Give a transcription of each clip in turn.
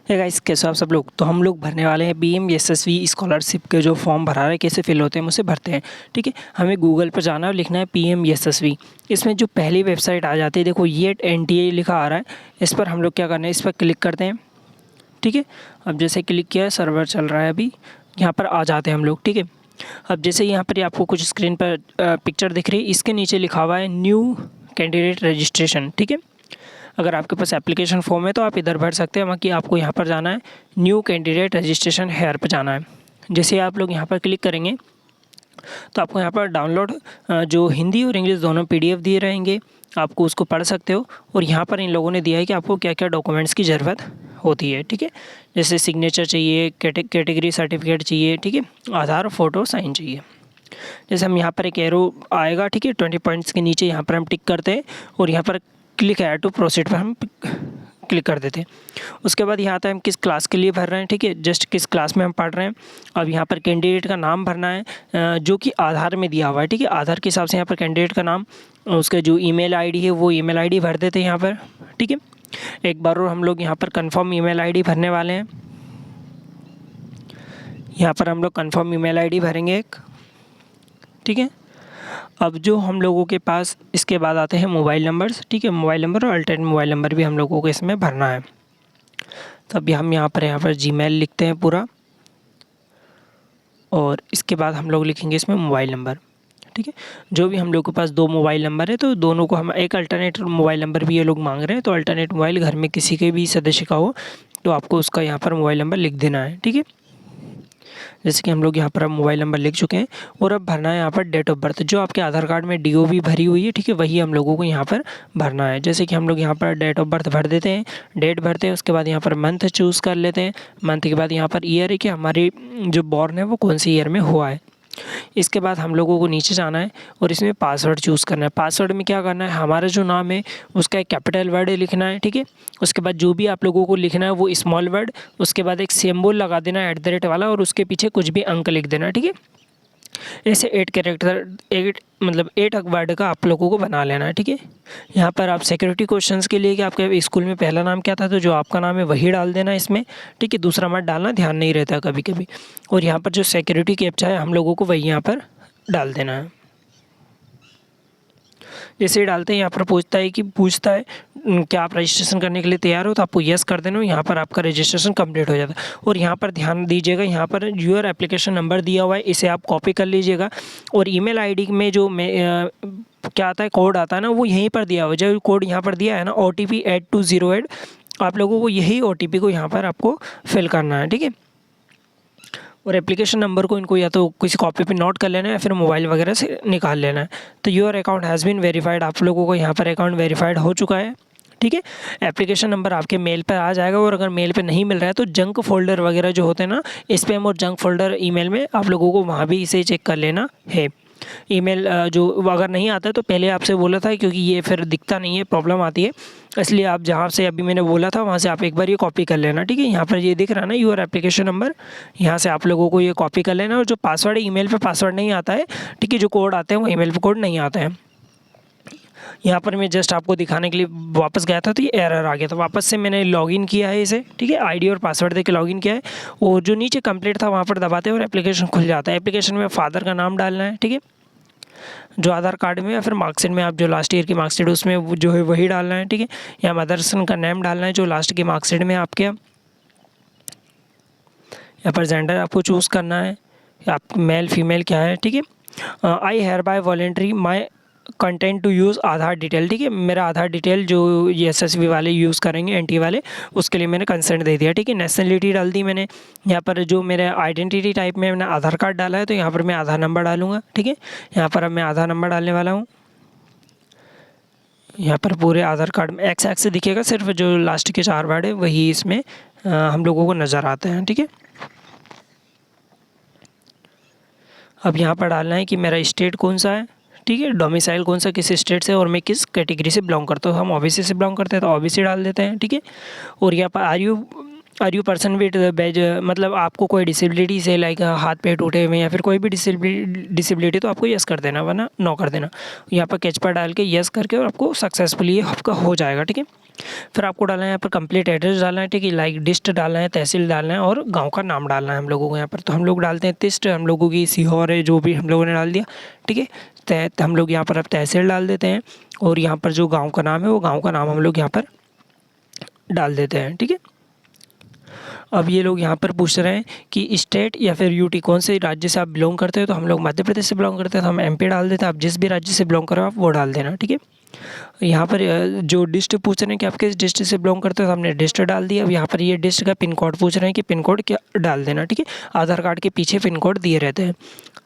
है गाइस, कैसे हो आप सब लोग। तो हम लोग भरने वाले हैं PMSSV स्कॉलरशिप के जो फॉर्म भरा रहे हैं, कैसे फिल होते हैं हम उसे भरते हैं। ठीक है, हमें गूगल पर जाना है और लिखना है PMSSV। इसमें जो पहली वेबसाइट आ जाती है, देखो ये NTA लिखा आ रहा है। इस पर हम लोग क्या करना है, इस पर क्लिक करते हैं। ठीक है, अब जैसे क्लिक किया, सर्वर चल रहा है अभी, यहाँ पर आ जाते हैं हम लोग। ठीक है, अब जैसे यहाँ पर आपको कुछ स्क्रीन पर पिक्चर दिख रही है, इसके नीचे लिखा हुआ है न्यू कैंडिडेट रजिस्ट्रेशन। ठीक है, अगर आपके पास एप्लीकेशन फॉर्म है तो आप इधर भर सकते हैं, बाकी आपको यहाँ पर जाना है न्यू कैंडिडेट रजिस्ट्रेशन हेयर पर जाना है। जैसे आप लोग यहाँ पर क्लिक करेंगे तो आपको यहाँ पर डाउनलोड जो हिंदी और इंग्लिश दोनों PDF दिए रहेंगे, आपको उसको पढ़ सकते हो। और यहाँ पर इन लोगों ने दिया है कि आपको क्या क्या डॉक्यूमेंट्स की ज़रूरत होती है। ठीक है, जैसे सिग्नेचर चाहिए, कैटेगरी सर्टिफिकेट चाहिए, ठीक है, आधार, फ़ोटो, साइन चाहिए। जैसे हम यहाँ पर एक एरो आएगा, ठीक है, 20 पॉइंट्स के नीचे यहाँ पर हम टिक करते हैं और यहाँ पर क्लिक है टू प्रोसीड पर हम क्लिक कर देते हैं। उसके बाद यहाँ आता है हम किस क्लास के लिए भर रहे हैं। ठीक है, जस्ट किस क्लास में हम पढ़ रहे हैं। अब यहाँ पर कैंडिडेट का नाम भरना है जो कि आधार में दिया हुआ है। ठीक है, आधार के हिसाब से यहाँ पर कैंडिडेट का नाम, उसका जो ईमेल आईडी है वो ईमेल आईडी भर देते हैं यहाँ पर। ठीक है, एक बार और हम लोग यहाँ पर कंफर्म ईमेल आईडी भरने वाले हैं। यहाँ पर हम लोग कंफर्म ईमेल आईडी भरेंगे एक। ठीक है, अब जो हम लोगों के पास इसके बाद आते हैं मोबाइल नंबर्स। ठीक है, मोबाइल नंबर और अल्टरनेट मोबाइल नंबर भी हम लोगों को इसमें भरना है। तो अभी हम यहाँ पर जीमेल लिखते हैं पूरा, और इसके बाद हम लोग लिखेंगे इसमें मोबाइल नंबर। ठीक है, जो भी हम लोग के पास दो मोबाइल नंबर है तो दोनों को हम, एक अल्टरनेट मोबाइल नंबर भी ये लोग मांग रहे हैं, तो अल्टरनेट मोबाइल घर में किसी के भी सदस्य का हो तो आपको उसका यहाँ पर मोबाइल नंबर लिख देना है। ठीक है, जैसे कि हम लोग यहाँ पर अब मोबाइल नंबर लिख चुके हैं और अब भरना है यहाँ पर डेट ऑफ बर्थ, जो आपके आधार कार्ड में DOB भरी हुई है। ठीक है, वही हम लोगों को यहाँ पर भरना है। जैसे कि हम लोग यहाँ पर डेट ऑफ बर्थ भर देते हैं, डेट भरते हैं, उसके बाद यहाँ पर मंथ चूज़ कर लेते हैं। मंथ के बाद यहाँ पर ईयर है कि हमारी जो बॉर्न है वो कौन सी ईयर में हुआ है। इसके बाद हम लोगों को नीचे जाना है और इसमें पासवर्ड चूज़ करना है। पासवर्ड में क्या करना है, हमारा जो नाम है उसका एक कैपिटल वर्ड लिखना है। ठीक है, उसके बाद जो भी आप लोगों को लिखना है वो स्मॉल वर्ड, उसके बाद एक सिंबल लगा देना है @ वाला, और उसके पीछे कुछ भी अंक लिख देना है। ठीक है, ऐसे 8 कैरेक्टर, 8 वर्ड का आप लोगों को बना लेना है। ठीक है, यहाँ पर आप सिक्योरिटी क्वेश्चंस के लिए कि आपके स्कूल में पहला नाम क्या था, तो जो आपका नाम है वही डाल देना इसमें। ठीक है, दूसरा मत डालना, ध्यान नहीं रहता कभी कभी। और यहाँ पर जो सिक्योरिटी कैप्चा है हम लोगों को वही यहाँ पर डाल देना है। जैसे ही डालते हैं यहाँ पर पूछता है क्या आप रजिस्ट्रेशन करने के लिए तैयार हो, तो आपको यस कर देना, यहाँ पर आपका रजिस्ट्रेशन कंप्लीट हो जाता है। और यहाँ पर ध्यान दीजिएगा, यहाँ पर यूर एप्लीकेशन नंबर दिया हुआ है, इसे आप कॉपी कर लीजिएगा। और ईमेल आईडी में जो क्या आता है, कोड आता है ना, वो यहीं पर दिया हुआ है। जो कोड यहाँ पर दिया है ना, OTP 8208, आप लोगों को यही OTP को यहाँ पर आपको फिल करना है। ठीक है, और एप्लीकेशन नंबर को इनको या तो किसी कॉपी पे नोट कर लेना है या फिर मोबाइल वगैरह से निकाल लेना है। तो your account has been verified, आप लोगों को यहाँ पर अकाउंट वेरीफाइड हो चुका है। ठीक है, एप्लीकेशन नंबर आपके मेल पर आ जाएगा, और अगर मेल पे नहीं मिल रहा है तो जंक फोल्डर वगैरह जो होते हैं ना, स्पैम और जंक फोल्डर ईमेल में आप लोगों को वहाँ भी इसे चेक कर लेना है। ईमेल जो अगर नहीं आता है तो पहले आपसे बोला था, क्योंकि ये फिर दिखता नहीं है, प्रॉब्लम आती है, इसलिए आप जहाँ से अभी मैंने बोला था वहाँ से आप एक बार ये कॉपी कर लेना। ठीक है, यहाँ पर ये दिख रहा है ना यूर एप्लीकेशन नंबर, यहाँ से आप लोगों को ये कॉपी कर लेना। और जो पासवर्ड है, ईमेल पे पासवर्ड नहीं आता है। ठीक है, जो कोड आते हैं वो ईमेल पे कोड नहीं आता है। यहाँ पर मैं जस्ट आपको दिखाने के लिए वापस गया था तो ये एरर आ गया, तो वापस से मैंने लॉगिन किया है इसे। ठीक है, ID और पासवर्ड देके लॉगिन किया है, और जो नीचे कंप्लीट था वहाँ पर दबाते हैं और एप्लीकेशन खुल जाता है। एप्लीकेशन में फादर का नाम डालना है। ठीक है, जो आधार कार्ड में या फिर मार्कशीट में आप जो लास्ट ईयर की मार्कशीट उसमें जो है वही डालना है। ठीक है, या मदरसन का नेम डालना है जो लास्ट की मार्कशीट में आपके। यहाँ पर जेंडर आपको चूज़ करना है, आप मेल फीमेल क्या है। ठीक है, I hereby voluntary my consent to use Aadhaar detail. ठीक है, मेरा आधार डिटेल जो ये SSV वाले यूज़ करेंगे, NT वाले, उसके लिए मैंने कंसेंट दे दिया। ठीक है, नेशनलिटी डाल दी मैंने। यहाँ पर जो मेरे आइडेंटिटी टाइप में मैंने आधार कार्ड डाला है, तो यहाँ पर मैं आधार नंबर डालूंगा। ठीक है, यहाँ पर अब मैं आधार नंबर डालने वाला हूँ। यहाँ पर पूरे आधार कार्ड में XX से दिखेगा, सिर्फ जो लास्ट के 4 वर्ड है वही इसमें हम लोगों को नज़र आते हैं। ठीक है, अब यहाँ पर डालना है कि मेरा स्टेट कौन सा है। ठीक है, डोमिसाइल कौन सा, किस स्टेट से, और मैं किस कैटेगरी से बिलोंग करता हूँ। हम OBC से बिलोंग करते हैं तो OBC डाल देते हैं। ठीक है, और यहाँ पर are you are you person with badge, मतलब आपको कोई डिसेबिलिटी से लाइक हाथ पैर टूटे हुए या फिर कोई भी डिसेबिलिटी तो आपको यस कर देना, वरना नो कर देना। यहाँ पर कैच पर डाल के यस करके और आपको सक्सेसफुली आपका हो जाएगा, ठीक है। फिर आपको डालना है यहाँ पर कंप्लीट एड्रेस डालना है, ठीक है, लाइक डिस्ट्रिक्ट डालना है, तहसील डालना है और गांव का नाम डालना है हम लोगों को यहाँ पर। तो हम लोग डालते हैं डिस्ट्रिक्ट, हम लोगों की सीहोर है, जो भी हम लोगों ने डाल दिया, ठीक है। हम लोग यहाँ पर अब तहसील डाल देते हैं और यहाँ पर जो गाँव का नाम है वो गाँव का नाम हम लोग यहाँ पर डाल देते हैं, ठीक है। अब ये लोग यहाँ पर पूछ रहे हैं कि स्टेट या फिर यूटी कौन से राज्य से आप बिलोंग करते हो, तो हम लोग मध्य प्रदेश से बिलोंग करते हैं तो हम एमपी डाल देते हैं। आप जिस भी राज्य से बिलोंग करो आप वो डाल देना, ठीक है। यहाँ पर जो डिस्ट्रिक्ट पूछ रहे हैं कि आप किस डिस्ट्रिक्ट से बिलोंग करते हो, तो हमने डिस्ट्रिक्ट डाल दिया। अब यहाँ पर ये डिस्ट्रिक्ट का पिन कोड पूछ रहे हैं कि पिन कोड क्या डाल देना, ठीक है। आधार कार्ड के पीछे पिन कोड दिए रहते हैं।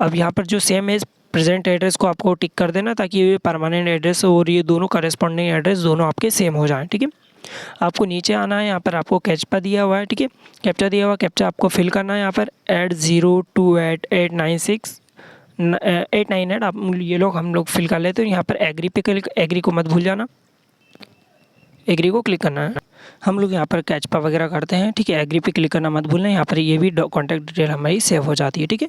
अब यहाँ पर जो सेम एज प्रेजेंट एड्रेस को आपको टिक कर देना ताकि ये परमानेंट एड्रेस और ये दोनों करेस्पॉन्डिंग एड्रेस दोनों आपके सेम हो जाएं, ठीक है। आपको नीचे आना है, यहाँ पर आपको कैप्चा दिया हुआ है, ठीक है, कैप्चा दिया हुआ, कैप्चा आपको फिल करना है यहाँ पर 8028896898 आप ये लोग हम लोग फिल कर लेते हैं। यहाँ पर एग्री पे क्लिक, एग्री को मत भूल जाना, एग्री को क्लिक करना है। हम लोग यहाँ पर कैचपा वगैरह करते हैं, ठीक है, एग्री पे क्लिक करना मत भूलना। यहाँ पर ये भी कॉन्टैक्ट डिटेल हमारी सेव हो जाती है, ठीक है।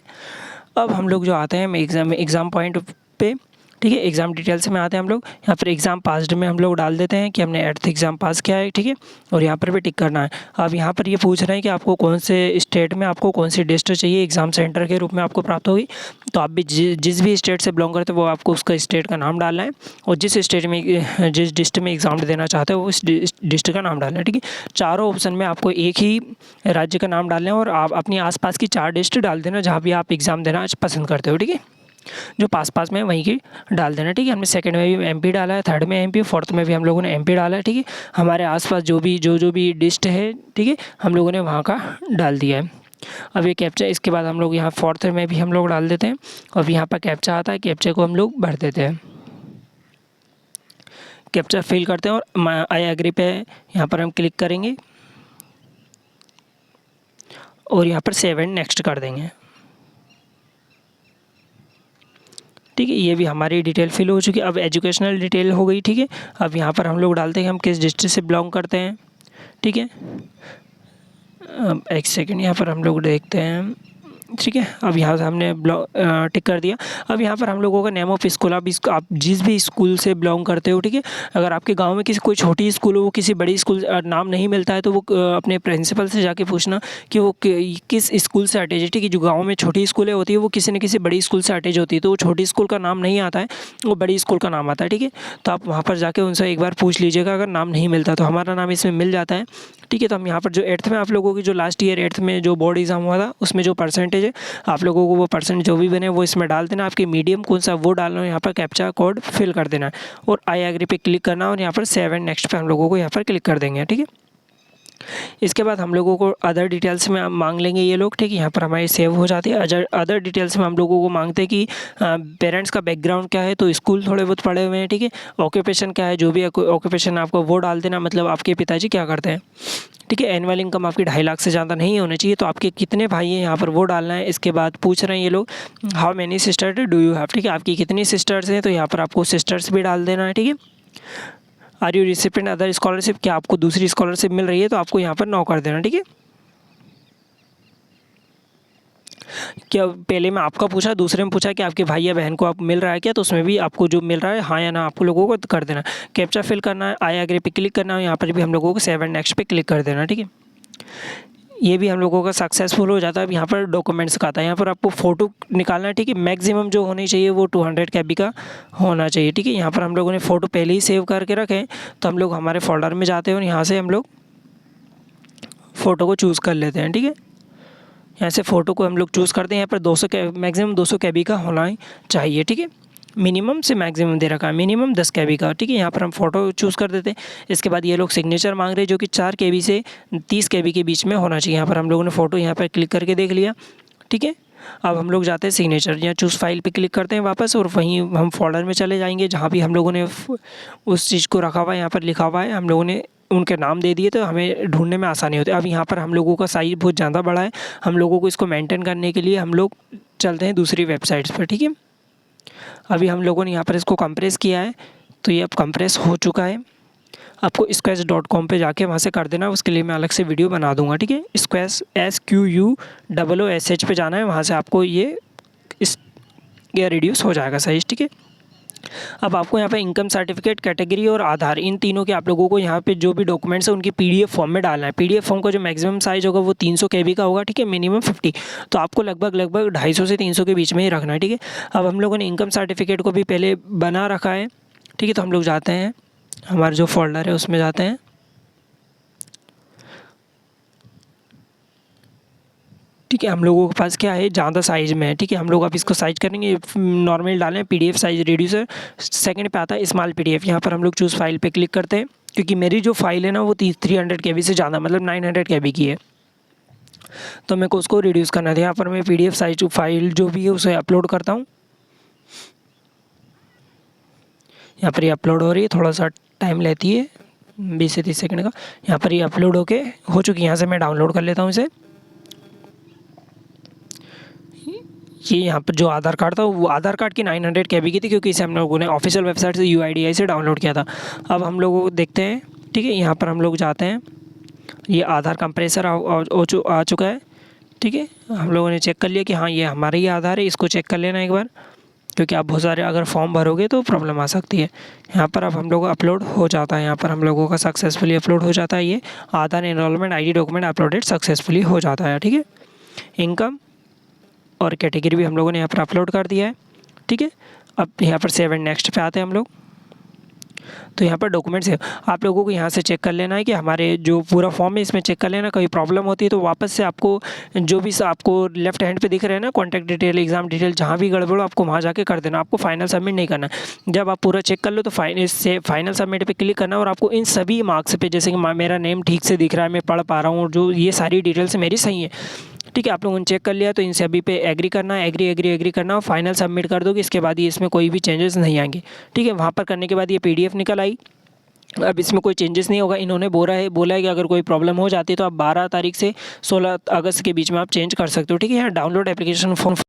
अब हम लोग जो आते हैं एग्ज़ाम पॉइंट पे, ठीक है, एग्ज़ाम डिटेल्स में आते हैं हम लोग। यहाँ पर एग्ज़ाम पास्ड में हम लोग डाल देते हैं कि हमने 8th एग्ज़ाम पास किया है, ठीक है, और यहाँ पर भी टिक करना है। अब यहाँ पर ये पूछ रहे हैं कि आपको कौन से स्टेट में आपको कौन सी डिस्ट्रिक्ट चाहिए एग्ज़ाम सेंटर के रूप में आपको प्राप्त होगी। तो आप भी जिस भी स्टेट से बिलोंग करते हो वो आपको उसका स्टेट का नाम डालना है और जिस स्टेट में जिस डिस्ट्रिक्ट में एग्ज़ाम देना चाहते हो उस डिस्ट्रिक्ट का नाम डालना है, ठीक है। चारों ऑप्शन में आपको एक ही राज्य का नाम डालना है और आप अपनी आसपास की 4 डिस्ट्रिक्ट डाल देना जहाँ भी आप एग्ज़ाम देना पसंद करते हो, ठीक है। जो पास में वहीं की डाल देना, ठीक है। हमने सेकंड में भी एमपी डाला है, थर्ड में एमपी, फोर्थ में भी हम लोगों ने एमपी डाला है, ठीक है। हमारे आसपास जो भी डिस्ट्रिक्ट है, ठीक है, हम लोगों ने वहाँ का डाल दिया है। अब ये कैप्चा, इसके बाद हम लोग यहाँ फोर्थ में भी हम लोग डाल देते हैं। अब यहाँ पर कैप्चा आता है, कैप्चा को हम लोग भर देते हैं, कैप्चा फिल करते हैं और आई एग्री पे यहाँ पर हम क्लिक करेंगे और यहाँ पर सेव एंड नेक्स्ट कर देंगे, ठीक है। ये भी हमारी डिटेल फिल हो चुकी है। अब एजुकेशनल डिटेल हो गई, ठीक है। अब यहाँ पर हम लोग डालते हैं हम किस डिस्ट्रिक्ट से बिलोंग करते हैं, ठीक है। अब एक सेकंड, यहाँ पर हम लोग देखते हैं, ठीक है। अब यहाँ से हमने टिक कर दिया। अब यहाँ पर हम लोगों का नेम ऑफ स्कूल, आप जिस भी स्कूल से बिलोंग करते हो, ठीक है। अगर आपके गांव में कोई छोटी स्कूल हो, वो किसी बड़ी स्कूल नाम नहीं मिलता है तो वो अपने प्रिंसिपल से जाके पूछना कि वो किस स्कूल से अटैच है, ठीक है। जो गाँव में छोटी स्कूलें होती है वो किसी न किसी बड़ी स्कूल से अटैच होती है, तो वो छोटी स्कूल का नाम नहीं आता है, वो बड़ी स्कूल का नाम आता है, ठीक है। तो आप वहाँ पर जाके उनसे एक बार पूछ लीजिएगा, अगर नाम नहीं मिलता तो हमारा नाम इसमें मिल जाता है, ठीक है। तो हम यहाँ पर जो 8th में आप लोगों की जो लास्ट ईयर 8th में जो बोर्ड एग्ज़ाम हुआ था उसमें जो परसेंटेज है आप लोगों को वो परसेंट जो भी बने वो इसमें डाल देना। आपकी मीडियम कौन सा वो डालना है, यहाँ पर कैप्चा कोड फिल कर देना है और आई एग्री पे क्लिक करना और यहाँ पर सेव एंड नेक्स्ट पे हम लोगों को यहाँ पर क्लिक कर देंगे, ठीक है। इसके बाद हम लोगों को अदर डिटेल्स में मांग लेंगे ये लोग, ठीक है। यहाँ पर हमारी सेव हो जाती है। अदर डिटेल्स में हम लोगों को मांगते हैं कि पेरेंट्स का बैकग्राउंड क्या है, तो स्कूल थोड़े बहुत पढ़े हुए हैं, ठीक है। ऑक्यूपेशन क्या है, जो भी ऑक्यूपेशन आपको वो डाल देना, मतलब आपके पिताजी क्या करते हैं, ठीक है। एनुअल इनकम आपकी 2.5 लाख से ज़्यादा नहीं होनी चाहिए, तो आपके कितने भाई हैं यहाँ पर वो डालना है। इसके बाद पूछ रहे हैं ये लोग how many sisters do you have, ठीक है। आपकी कितनी सिस्टर्स हैं, तो यहाँ पर आपको सिस्टर्स भी डाल देना है, ठीक है। Are you recipient other scholarship, क्या आपको दूसरी स्कॉलरशिप मिल रही है, तो आपको यहाँ पर नो कर देना, ठीक है। क्या पहले में आपका पूछा, दूसरे में पूछा कि आपके भाई या बहन को आप मिल रहा है क्या, तो उसमें भी आपको जो मिल रहा है हाँ या ना आपको लोगों को कर देना। कैप्चा फिल करना है, आई एग्री पे क्लिक करना है, यहाँ पर भी हम लोगों को सेव एंड नेक्स्ट पे क्लिक कर देना, ठीक है। ये भी हम लोगों का सक्सेसफुल हो जाता है। अब यहाँ पर डॉक्यूमेंट्स का आता है, यहाँ पर आपको फ़ोटो निकालना है, ठीक है। मैक्सिमम जो होनी चाहिए वो 200 KB का होना चाहिए, ठीक है। यहाँ पर हम लोगों ने फ़ोटो पहले ही सेव करके रखे, तो हम लोग हमारे फोल्डर में जाते हैं और यहाँ से हम लोग फ़ोटो को चूज़ कर लेते हैं, ठीक है। यहाँ से फ़ोटो को हम लोग चूज़ करते हैं। यहाँ पर मैक्सिमम 200 KB का होना चाहिए, ठीक है। मिनिमम से मैक्सिमम दे रखा है, मिनिमम 10 KB का, ठीक है। यहाँ पर हम फ़ोटो चूज़ कर देते हैं। इसके बाद ये लोग सिग्नेचर मांग रहे हैं जो कि 4 KB से 30 KB के बीच में होना चाहिए। यहाँ पर हम लोगों ने फ़ोटो यहाँ पर क्लिक करके देख लिया, ठीक है। अब हम लोग जाते हैं सिग्नेचर, या चूज़ फाइल पे क्लिक करते हैं वापस और वहीं हम फोल्डर में चले जाएंगे जहाँ भी हम लोगों ने उस चीज़ को रखा हुआ है। यहाँ पर लिखा हुआ है, हम लोगों ने उनके नाम दे दिए तो हमें ढूंढने में आसानी होती है। अब यहाँ पर हम लोगों का साइज़ बहुत ज़्यादा बड़ा है, हम लोगों को इसको मेंटेन करने के लिए हम लोग चलते हैं दूसरी वेबसाइट्स पर, ठीक है। अभी हम लोगों ने यहाँ पर इसको कंप्रेस किया है, तो ये अब कंप्रेस हो चुका है। आपको squash.com पे जाके वहाँ से कर देना, उसके लिए मैं अलग से वीडियो बना दूंगा, ठीक है। squash SQUOOSH पे जाना है, वहाँ से आपको ये रिड्यूस हो जाएगा साइज, ठीक है। अब आपको यहाँ पे इनकम सर्टिफिकेट, कैटेगरी और आधार, इन तीनों के आप लोगों को यहाँ पे जो भी डॉक्यूमेंट्स है उनकी पीडीएफ फॉर्म में डालना है। पीडीएफ फॉर्म का जो मैक्सिमम साइज होगा वो 300 KB का होगा, ठीक है, मिनिमम 50। तो आपको लगभग 250 से 300 के बीच में ही रखना है, ठीक है। अब हम लोगों ने इनकम सर्टिफिकेट को भी पहले बना रखा है, ठीक है। तो हम लोग जाते हैं, हमारा जो फोल्डर है उसमें जाते हैं, ठीक है। हम लोगों के पास क्या है, ज़्यादा साइज़ में है, ठीक है। हम लोग अब इसको साइज करेंगे, नॉर्मल डालें, पीडीएफ साइज रिड्यूसर, सेकंड पे आता है स्मॉल पीडीएफ। यहाँ पर हम लोग चूज़ फाइल पे क्लिक करते हैं, क्योंकि मेरी जो फाइल है ना वो 300 KB से ज़्यादा, मतलब 900 KB की है, तो मेरे को उसको रिड्यूस करना था। यहाँ पर मैं पीडीएफ साइज फाइल जो भी है उसे अपलोड करता हूँ। यहाँ पर ये अपलोड हो रही है, थोड़ा सा टाइम लेती है, 20 से 30 सेकंड का। यहाँ पर ये अपलोड हो चुकी है। यहाँ से मैं डाउनलोड कर लेता हूँ इसे। ये यहाँ पर जो आधार कार्ड था वो आधार कार्ड की 900 KB की थी, क्योंकि इसे हम लोगों ने ऑफिशियल वेबसाइट से UIDAI से डाउनलोड किया था। अब हम लोगों को देखते हैं, ठीक है। यहाँ पर हम लोग जाते हैं, ये आधार कंप्रेसर आ चुका है, ठीक है। हम लोगों ने चेक कर लिया कि हाँ ये हमारा ही आधार है, इसको चेक कर लेना एक बार, क्योंकि आप बहुत सारे अगर फॉर्म भरोगे तो प्रॉब्लम आ सकती है। यहाँ पर अब हम लोग अपलोड हो जाता है, यहाँ पर हम लोगों का सक्सेसफुली अपलोड हो जाता है। ये Aadhaar enrolment ID document uploaded successfully हो जाता है, ठीक है। इनकम और कैटेगरी भी हम लोगों ने यहाँ पर अपलोड कर दिया है, ठीक है। अब यहाँ पर सेव एंड नेक्स्ट पे आते हैं हम लोग। तो यहाँ पर डॉक्यूमेंट्स है, आप लोगों को यहाँ से चेक कर लेना है कि हमारे जो पूरा फॉर्म है इसमें चेक कर लेना। कोई प्रॉब्लम होती है तो वापस से आपको जो भी आपको लेफ्ट हैंड पे दिख रहे हैं ना, कॉन्टैक्ट डिटेल, एग्जाम डिटेल, जहाँ भी गड़बड़ हो आपको वहाँ जाके कर देना। आपको फाइनल सबमिट नहीं करना। जब आप पूरा चेक कर लो तो फाइनल सबमिट पे क्लिक करना, और आपको इन सभी मार्क्स पे, जैसे कि मेरा नेम ठीक से दिख रहा है, मैं पढ़ पा रहा हूँ, जो ये सारी डिटेल्स मेरी सही है, ठीक है। आप लोगों ने चेक कर लिया तो इन सभी पे एग्री करना है, एग्री करना, और फाइनल सबमिट कर दोगे। इसके बाद ये इसमें कोई भी चेंजेस नहीं आएंगे, ठीक है। वहाँ पर करने के बाद ये PDF निकल आई। अब इसमें कोई चेंजेस नहीं होगा। इन्होंने बोला है कि अगर कोई प्रॉब्लम हो जाती है तो आप 12 तारीख से 16 अगस्त के बीच में आप चेंज कर सकते हो, ठीक है। यहाँ डाउनलोड एप्लीकेशन फॉर्म